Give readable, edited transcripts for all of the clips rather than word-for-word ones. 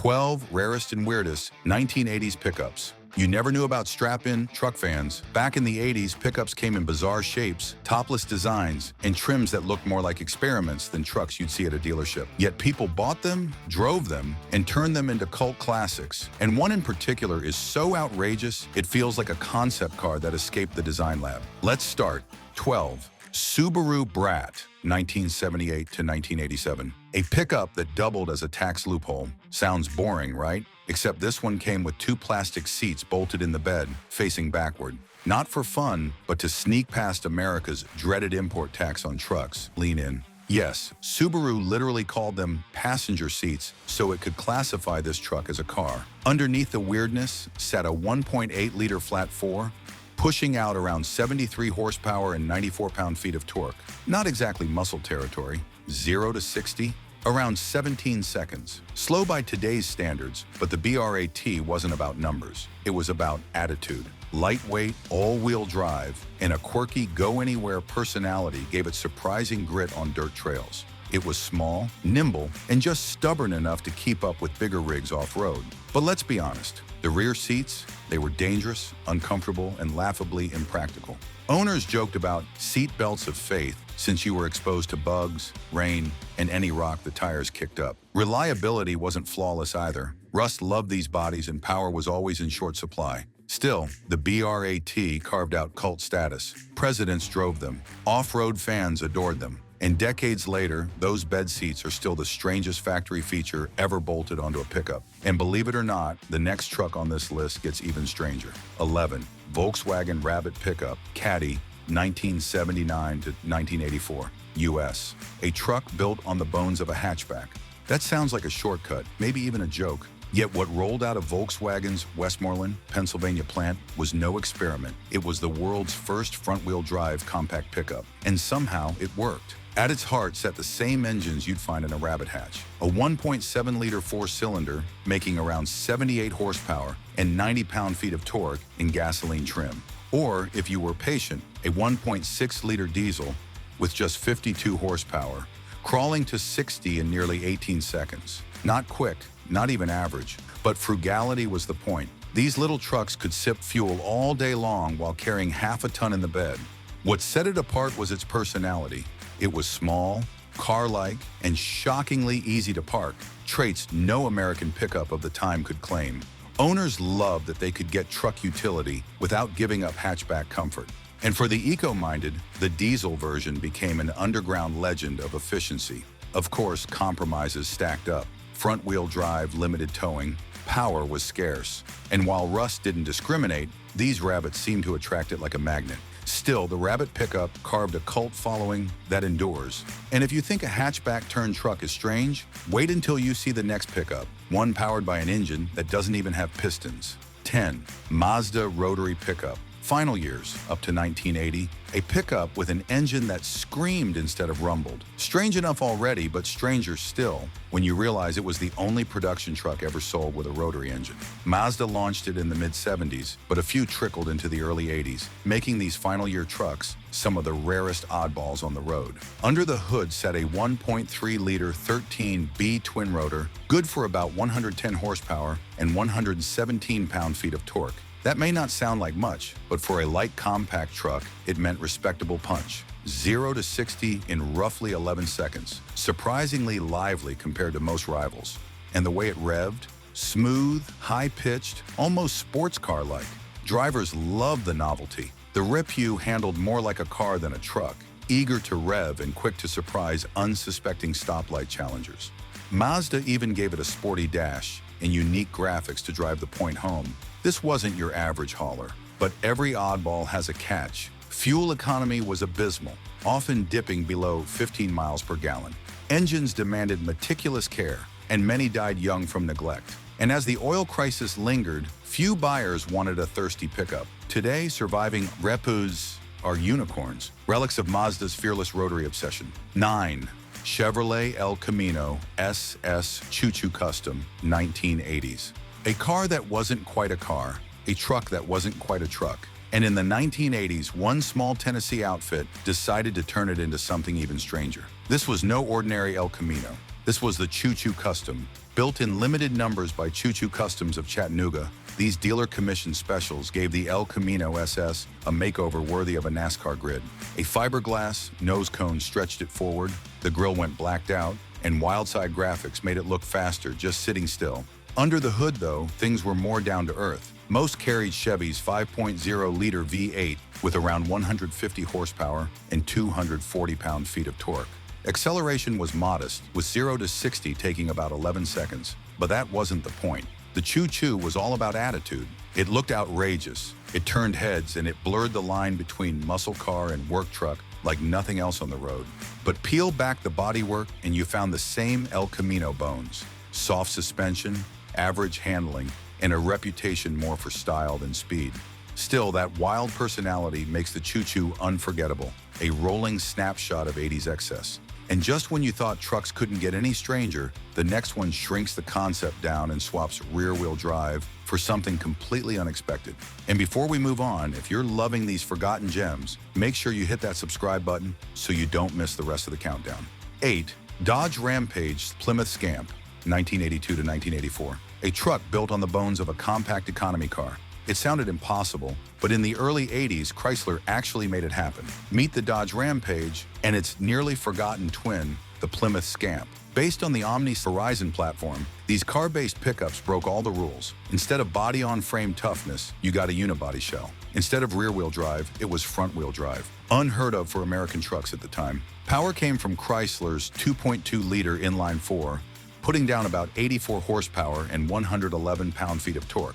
12 rarest and weirdest 1980s pickups. You never knew about strap-in truck fans. Back in the 80s, pickups came in bizarre shapes, topless designs, and trims that looked more like experiments than trucks you'd see at a dealership. Yet people bought them, drove them, and turned them into cult classics. And one in particular is so outrageous, it feels like a concept car that escaped the design lab. Let's start. 12. Subaru Brat, 1978 to 1987. A pickup that doubled as a tax loophole. Sounds boring, right? Except this one came with 2 plastic seats bolted in the bed, facing backward. Not for fun, but to sneak past America's dreaded import tax on trucks. Lean in. Yes, Subaru literally called them passenger seats so it could classify this truck as a car. Underneath the weirdness sat a 1.8-liter flat 4, pushing out around 73 horsepower and 94 pound-feet of torque. Not exactly muscle territory. 0 to 60, around 17 seconds. Slow by today's standards, but the BRAT wasn't about numbers. It was about attitude. Lightweight, all-wheel drive, and a quirky go-anywhere personality gave it surprising grit on dirt trails. It was small, nimble, and just stubborn enough to keep up with bigger rigs off-road. But let's be honest, the rear seats, they were dangerous, uncomfortable, and laughably impractical. Owners joked about seat belts of faith since you were exposed to bugs, rain, and any rock the tires kicked up. Reliability wasn't flawless either. Rust loved these bodies and power was always in short supply. Still, the BRAT carved out cult status. Presidents drove them. Off-road fans adored them. And decades later, those bed seats are still the strangest factory feature ever bolted onto a pickup. And believe it or not, the next truck on this list gets even stranger. 11. Volkswagen Rabbit Pickup, Caddy, 1979 to 1984, US. A truck built on the bones of a hatchback. That sounds like a shortcut, maybe even a joke. Yet what rolled out of Volkswagen's Westmoreland, Pennsylvania plant was no experiment. It was the world's first front-wheel drive compact pickup. And somehow it worked. At its heart sat the same engines you'd find in a rabbit hatch. A 1.7-liter 4-cylinder making around 78 horsepower and 90 pound-feet of torque in gasoline trim. Or, if you were patient, a 1.6-liter diesel with just 52 horsepower, crawling to 60 in nearly 18 seconds. Not quick, not even average, but frugality was the point. These little trucks could sip fuel all day long while carrying half a ton in the bed. What set it apart was its personality. It was small, car-like, and shockingly easy to park, traits no American pickup of the time could claim. Owners loved that they could get truck utility without giving up hatchback comfort. And for the eco-minded, the diesel version became an underground legend of efficiency. Of course, compromises stacked up. Front-wheel drive, limited towing, power was scarce. And while rust didn't discriminate, these rabbits seemed to attract it like a magnet. Still, the Rabbit pickup carved a cult following that endures. And if you think a hatchback-turned truck is strange, wait until you see the next pickup, one powered by an engine that doesn't even have pistons. 10. Mazda Rotary Pickup. Final years, up to 1980, a pickup with an engine that screamed instead of rumbled. Strange enough already, but stranger still when you realize it was the only production truck ever sold with a rotary engine. Mazda launched it in the mid-70s, but a few trickled into the early 80s, making these final year trucks some of the rarest oddballs on the road. Under the hood sat a 1.3-liter 13B twin rotor, good for about 110 horsepower and 117 pound-feet of torque. That may not sound like much, but for a light compact truck, it meant respectable punch. 0 to 60 in roughly 11 seconds. Surprisingly lively compared to most rivals. And the way it revved, smooth, high-pitched, almost sports car-like. Drivers loved the novelty. The Repu handled more like a car than a truck, eager to rev and quick to surprise unsuspecting stoplight challengers. Mazda even gave it a sporty dash and unique graphics to drive the point home. This wasn't your average hauler, but every oddball has a catch. Fuel economy was abysmal, often dipping below 15 miles per gallon. Engines demanded meticulous care, and many died young from neglect. And as the oil crisis lingered, few buyers wanted a thirsty pickup. Today, surviving Repus are unicorns, relics of Mazda's fearless rotary obsession. 9. Chevrolet El Camino SS Choo Custom, 1980s. A car that wasn't quite a car, a truck that wasn't quite a truck. And in the 1980s, one small Tennessee outfit decided to turn it into something even stranger. This was no ordinary El Camino. This was the Choo Custom. Built in limited numbers by Choo Customs of Chattanooga, these dealer-commissioned specials gave the El Camino SS a makeover worthy of a NASCAR grid. A fiberglass nose cone stretched it forward, the grille went blacked out, and wild-side graphics made it look faster just sitting still. Under the hood, though, things were more down to earth. Most carried Chevy's 5.0-liter V8 with around 150 horsepower and 240 pound-feet of torque. Acceleration was modest, with 0 to 60 taking about 11 seconds. But that wasn't the point. The Choo was all about attitude. It looked outrageous. It turned heads and it blurred the line between muscle car and work truck like nothing else on the road. But peel back the bodywork and you found the same El Camino bones. Soft suspension, average handling, and a reputation more for style than speed. Still, that wild personality makes the Choo unforgettable, a rolling snapshot of 80s excess. And just when you thought trucks couldn't get any stranger, the next one shrinks the concept down and swaps rear-wheel drive for something completely unexpected. And before we move on, if you're loving these forgotten gems, make sure you hit that subscribe button so you don't miss the rest of the countdown. 8. Dodge Rampage Plymouth Scamp, 1982 to 1984. A truck built on the bones of a compact economy car. It sounded impossible, but in the early 80s, Chrysler actually made it happen. Meet the Dodge Rampage and its nearly forgotten twin, the Plymouth Scamp. Based on the Omni Horizon platform, these car-based pickups broke all the rules. Instead of body-on-frame toughness, you got a unibody shell. Instead of rear-wheel drive, it was front-wheel drive. Unheard of for American trucks at the time. Power came from Chrysler's 2.2-liter inline-4, putting down about 84 horsepower and 111 pound-feet of torque.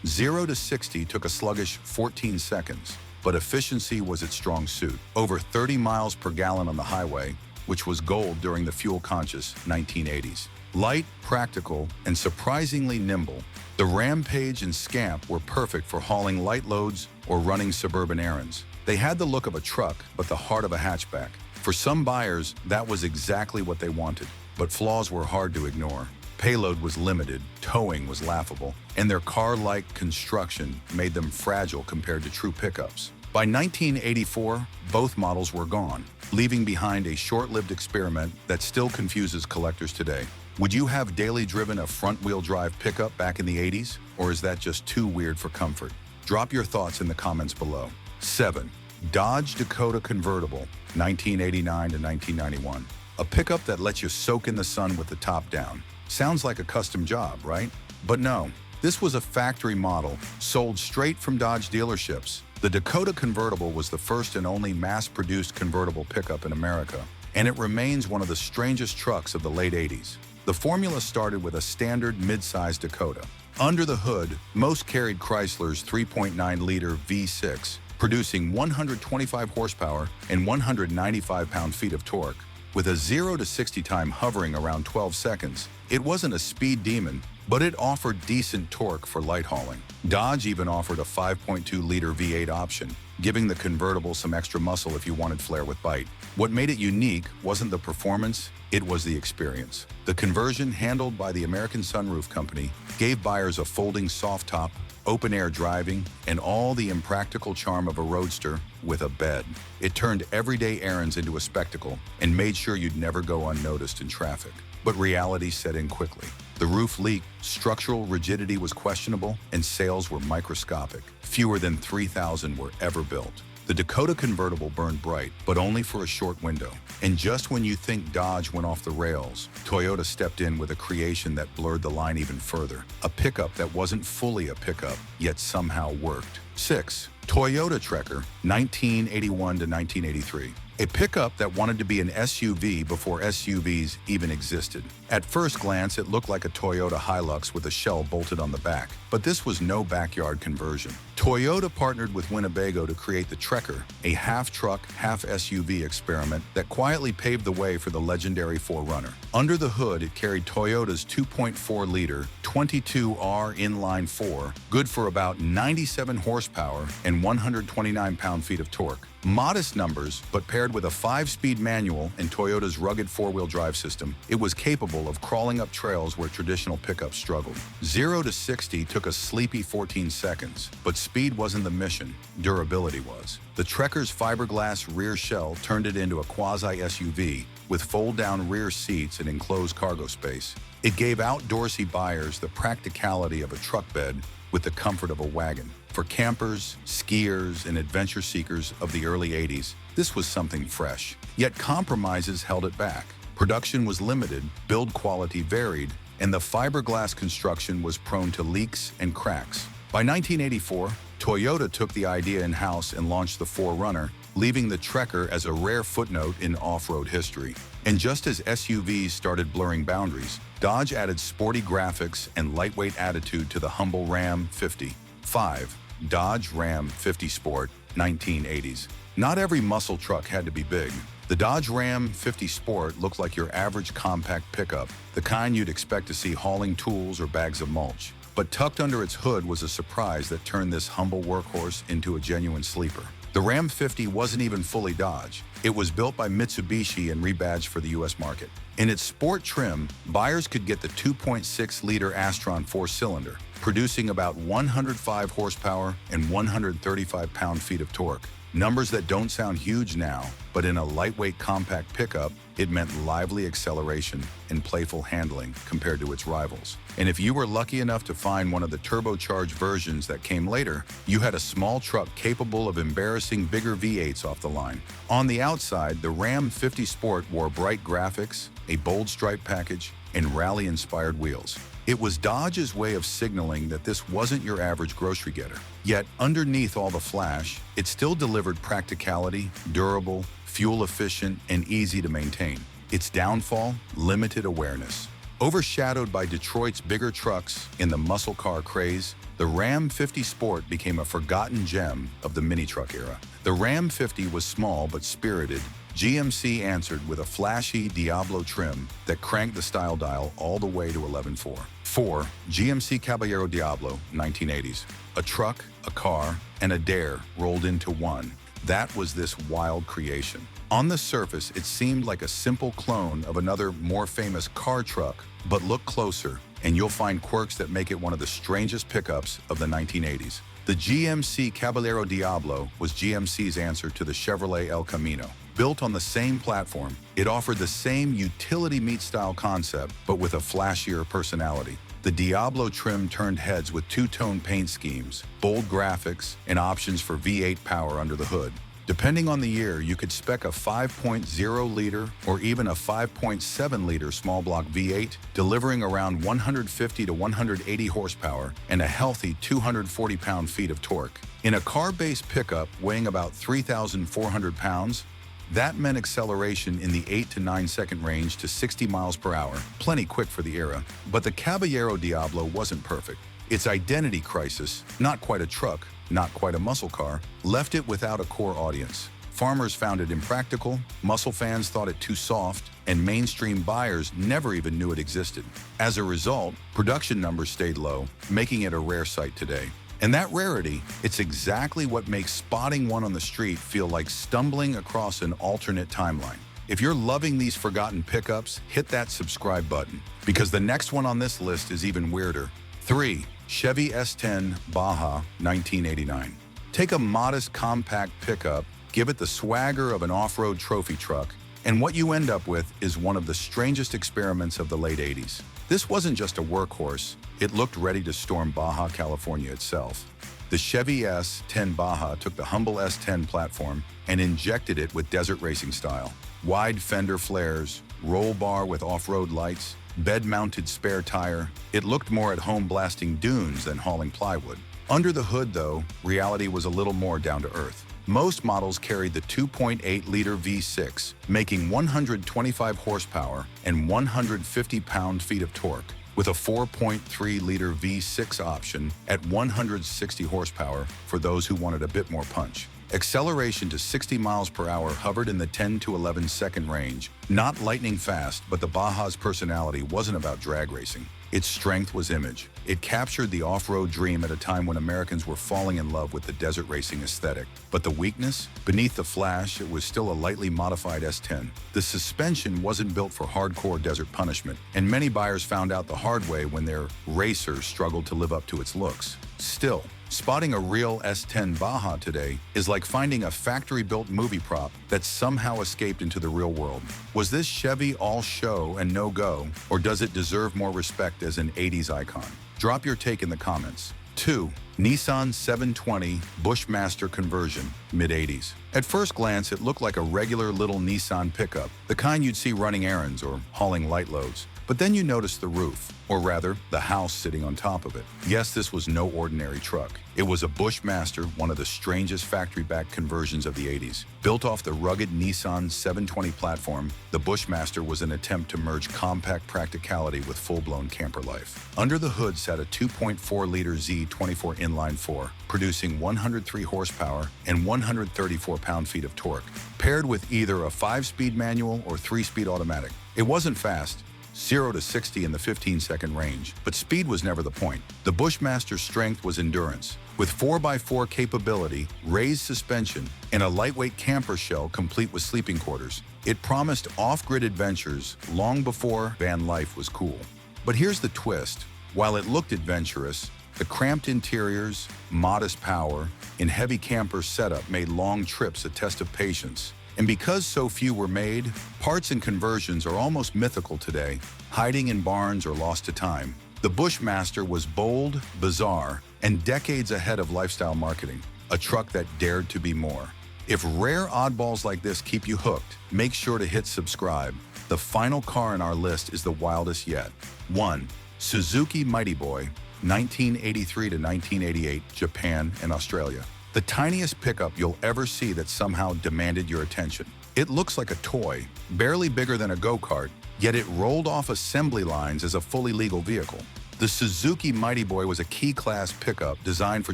0 to 60 took a sluggish 14 seconds, but efficiency was its strong suit. Over 30 miles per gallon on the highway, which was gold during the fuel-conscious 1980s. Light, practical, and surprisingly nimble, the Rampage and Scamp were perfect for hauling light loads or running suburban errands. They had the look of a truck, but the heart of a hatchback. For some buyers, that was exactly what they wanted, but flaws were hard to ignore. Payload was limited, towing was laughable, and their car-like construction made them fragile compared to true pickups. By 1984, both models were gone, leaving behind a short-lived experiment that still confuses collectors today. Would you have daily driven a front-wheel drive pickup back in the 80s, or is that just too weird for comfort? Drop your thoughts in the comments below. 7. Dodge Dakota Convertible, 1989 to 1991. A pickup that lets you soak in the sun with the top down. Sounds like a custom job, right? But no, this was a factory model sold straight from Dodge dealerships. The Dakota Convertible was the first and only mass-produced convertible pickup in America, and it remains one of the strangest trucks of the late 80s. The formula started with a standard mid-size Dakota. Under the hood, most carried Chrysler's 3.9-liter V6, producing 125 horsepower and 195 pound-feet of torque. With a 0 to 60 time hovering around 12 seconds, it wasn't a speed demon, but it offered decent torque for light hauling. Dodge even offered a 5.2-liter V8 option, giving the convertible some extra muscle if you wanted flair with bite. What made it unique wasn't the performance, it was the experience. The conversion, handled by the American Sunroof Company, gave buyers a folding soft top, open-air driving, and all the impractical charm of a roadster with a bed. It turned everyday errands into a spectacle and made sure you'd never go unnoticed in traffic. But reality set in quickly. The roof leaked, structural rigidity was questionable, and sales were microscopic. Fewer than 3,000 were ever built. The Dakota Convertible burned bright, but only for a short window. And just when you think Dodge went off the rails, Toyota stepped in with a creation that blurred the line even further. A pickup that wasn't fully a pickup, yet somehow worked. 6. Toyota Trekker, 1981 to 1983. A pickup that wanted to be an SUV before SUVs even existed. At first glance, it looked like a Toyota Hilux with a shell bolted on the back, but this was no backyard conversion. Toyota partnered with Winnebago to create the Trekker, a half-truck, half-SUV experiment that quietly paved the way for the legendary 4Runner. Under the hood, it carried Toyota's 2.4-liter, 22R inline-4, good for about 97 horsepower and 129 pound-feet of torque. Modest numbers, but paired with a 5-speed manual and Toyota's rugged 4-wheel drive system, it was capable of crawling up trails where traditional pickups struggled. 0 to 60 took a sleepy 14 seconds, but speed wasn't the mission, durability was. The Trekker's fiberglass rear shell turned it into a quasi-SUV with fold-down rear seats and enclosed cargo space. It gave outdoorsy buyers the practicality of a truck bed with the comfort of a wagon. For campers, skiers, and adventure seekers of the early 80s, this was something fresh. Yet compromises held it back. Production was limited, build quality varied, and the fiberglass construction was prone to leaks and cracks. By 1984, Toyota took the idea in-house and launched the 4Runner, leaving the Trekker as a rare footnote in off-road history. And just as SUVs started blurring boundaries, Dodge added sporty graphics and lightweight attitude to the humble Ram 50. 5. Dodge Ram 50 Sport, 1980s. Not every muscle truck had to be big. The Dodge Ram 50 Sport looked like your average compact pickup, the kind you'd expect to see hauling tools or bags of mulch. But tucked under its hood was a surprise that turned this humble workhorse into a genuine sleeper. The Ram 50 wasn't even fully Dodge. It was built by Mitsubishi and rebadged for the US market. In its sport trim, buyers could get the 2.6-liter Astron 4-cylinder, producing about 105 horsepower and 135 pound-feet of torque. Numbers that don't sound huge now, but in a lightweight compact pickup, it meant lively acceleration and playful handling compared to its rivals. And if you were lucky enough to find one of the turbocharged versions that came later, you had a small truck capable of embarrassing bigger V8s off the line. On the outside, the Ram 50 Sport wore bright graphics, a bold stripe package, and rally-inspired wheels. It was Dodge's way of signaling that this wasn't your average grocery getter. Yet, underneath all the flash, it still delivered practicality, durable, fuel-efficient, and easy to maintain. Its downfall? Limited awareness. Overshadowed by Detroit's bigger trucks in the muscle car craze, the Ram 50 Sport became a forgotten gem of the mini-truck era. The Ram 50 was small but spirited. GMC answered with a flashy Diablo trim that cranked the style dial all the way to 11.4. 4. GMC Caballero Diablo, 1980s. A truck, a car, and a dare rolled into one. That was this wild creation. On the surface, it seemed like a simple clone of another, more famous car truck, but look closer, and you'll find quirks that make it one of the strangest pickups of the 1980s. The GMC Caballero Diablo was GMC's answer to the Chevrolet El Camino. Built on the same platform, it offered the same utility meet-style concept, but with a flashier personality. The Diablo trim turned heads with two-tone paint schemes, bold graphics, and options for V8 power under the hood. Depending on the year, you could spec a 5.0-liter or even a 5.7-liter small block V8, delivering around 150 to 180 horsepower and a healthy 240 pound-feet of torque. In a car-based pickup weighing about 3,400 pounds, that meant acceleration in the 8 to 9 second range to 60 miles per hour, plenty quick for the era. But the Caballero Diablo wasn't perfect. Its identity crisis, not quite a truck, not quite a muscle car, left it without a core audience. Farmers found it impractical, muscle fans thought it too soft, and mainstream buyers never even knew it existed. As a result, production numbers stayed low, making it a rare sight today. And that rarity, it's exactly what makes spotting one on the street feel like stumbling across an alternate timeline. If you're loving these forgotten pickups, hit that subscribe button, because the next one on this list is even weirder. 3. Chevy S10 Baja, 1989. Take a modest compact pickup, give it the swagger of an off-road trophy truck, and what you end up with is one of the strangest experiments of the late 80s. This wasn't just a workhorse, it looked ready to storm Baja, California itself. The Chevy S10 Baja took the humble S10 platform and injected it with desert racing style. Wide fender flares, roll bar with off-road lights, bed-mounted spare tire. It looked more at home blasting dunes than hauling plywood. Under the hood, though, reality was a little more down to earth. Most models carried the 2.8-liter V6, making 125 horsepower and 150 pound-feet of torque, with a 4.3-liter V6 option at 160 horsepower for those who wanted a bit more punch. Acceleration to 60 miles per hour hovered in the 10 to 11 second range. Not lightning fast, but the Baja's personality wasn't about drag racing. Its strength was image. It captured the off-road dream at a time when Americans were falling in love with the desert racing aesthetic. But the weakness? Beneath the flash, it was still a lightly modified S10. The suspension wasn't built for hardcore desert punishment, and many buyers found out the hard way when their racer struggled to live up to its looks. Still, spotting a real S10 Baja today is like finding a factory-built movie prop that somehow escaped into the real world. Was this Chevy all show and no go, or does it deserve more respect as an 80s icon? Drop your take in the comments. 2. Nissan 720 Bushmaster conversion, mid-80s. At first glance, it looked like a regular little Nissan pickup, the kind you'd see running errands or hauling light loads. But then you notice the roof, or rather, the house sitting on top of it. Yes, this was no ordinary truck. It was a Bushmaster, one of the strangest factory-backed conversions of the 80s. Built off the rugged Nissan 720 platform, the Bushmaster was an attempt to merge compact practicality with full-blown camper life. Under the hood sat a 2.4-liter Z24 inline-4, producing 103 horsepower and 134 pound-feet of torque, paired with either a 5-speed manual or 3-speed automatic. It wasn't fast, 0 to 60 in the 15-second range, but speed was never the point. The Bushmaster's strength was endurance. With 4x4 capability, raised suspension, and a lightweight camper shell complete with sleeping quarters, it promised off-grid adventures long before van life was cool. But here's the twist. While it looked adventurous, the cramped interiors, modest power, and heavy camper setup made long trips a test of patience. And because so few were made, parts and conversions are almost mythical today, hiding in barns or lost to time. The Bushmaster was bold, bizarre, and decades ahead of lifestyle marketing, a truck that dared to be more. If rare oddballs like this keep you hooked, make sure to hit subscribe. The final car in our list is the wildest yet. 1. Suzuki Mighty Boy, 1983 to 1988, Japan and Australia. The tiniest pickup you'll ever see that somehow demanded your attention. It looks like a toy, barely bigger than a go-kart, yet it rolled off assembly lines as a fully legal vehicle. The Suzuki Mighty Boy was a key-class pickup designed for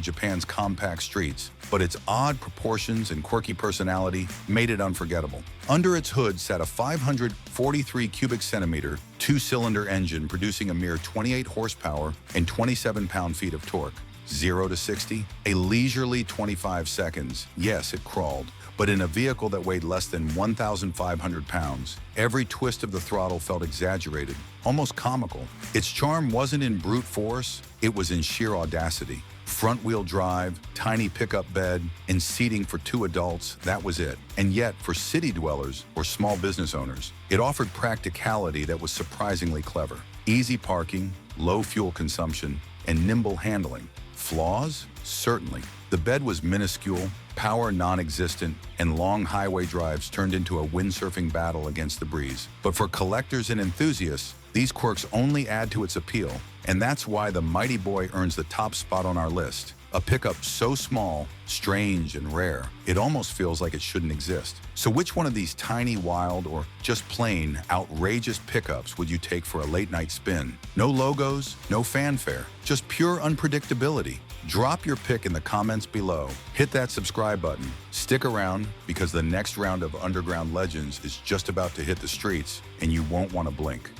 Japan's compact streets, but its odd proportions and quirky personality made it unforgettable. Under its hood sat a 543 cubic centimeter, 2-cylinder engine producing a mere 28 horsepower and 27 pound-feet of torque. 0 to 60, a leisurely 25 seconds. Yes, it crawled, but in a vehicle that weighed less than 1,500 pounds. Every twist of the throttle felt exaggerated, almost comical. Its charm wasn't in brute force, it was in sheer audacity. Front-wheel drive, tiny pickup bed, and seating for 2 adults, that was it. And yet, for city dwellers or small business owners, it offered practicality that was surprisingly clever. Easy parking, low fuel consumption, and nimble handling. Flaws? Certainly. The bed was minuscule, power non-existent, and long highway drives turned into a windsurfing battle against the breeze. But for collectors and enthusiasts, these quirks only add to its appeal, and that's why the Mighty Boy earns the top spot on our list. A pickup so small, strange, and rare, it almost feels like it shouldn't exist. So which one of these tiny, wild, or just plain, outrageous pickups would you take for a late-night spin? No logos, no fanfare, just pure unpredictability. Drop your pick in the comments below. Hit that subscribe button. Stick around, because the next round of Underground Legends is just about to hit the streets, and you won't want to blink.